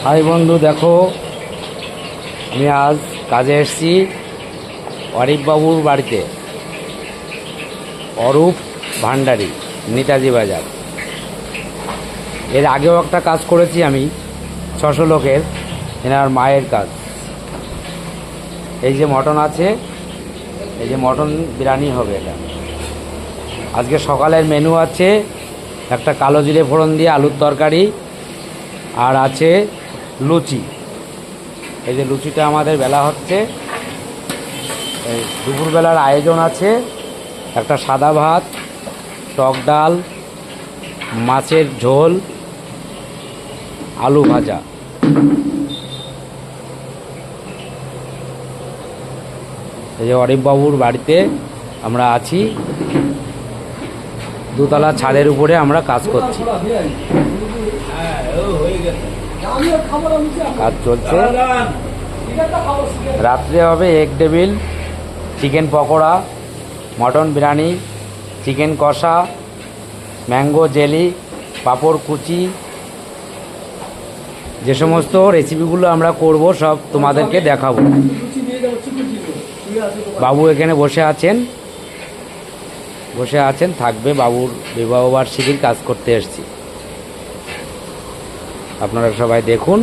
High বন্ধু, দেখো আমি আজ কাজে এসেছি অরিফবাবুর বাড়িতে। অরূপ ভান্ডারী, নেতাজি বাজার। এর আগেও একটা কাজ করেছি আমি 600 লোকের, এনার মায়ের কাজ। এই যে মটন আছে, এই যে মটন বিরিয়ানি হবে এটা। আজকে সকালের মেনু আছে একটা কালো জিরে ফোড়ন দিয়ে আলুর তরকারি, আর আছে লুচি। এই যে লুচিটা আমাদের বেলা হচ্ছে। দুপুরবেলার আয়োজন আছে একটা সাদা ভাত, টক ডাল, মাছের ঝোল, আলু ভাজা। এই যে অরিফবাবুর বাড়িতে আমরা আছি, দোতলা ছাদের উপরে আমরা কাজ করছি। কাজ চলছে। রাত্রে হবে egg table, chicken pakora, mutton biryani, chicken কষা, ম্যাঙ্গো জেলি, পাঁপড় কুচি। যে সমস্ত রেসিপিগুলো আমরা করব সব তোমাদেরকে দেখাবো। বাবু এখানে বসে আছেন, থাকবে। বাবুর বিবাহবার্ষিকীর কাজ করতে এসেছি, আপনারা সবাই দেখুন।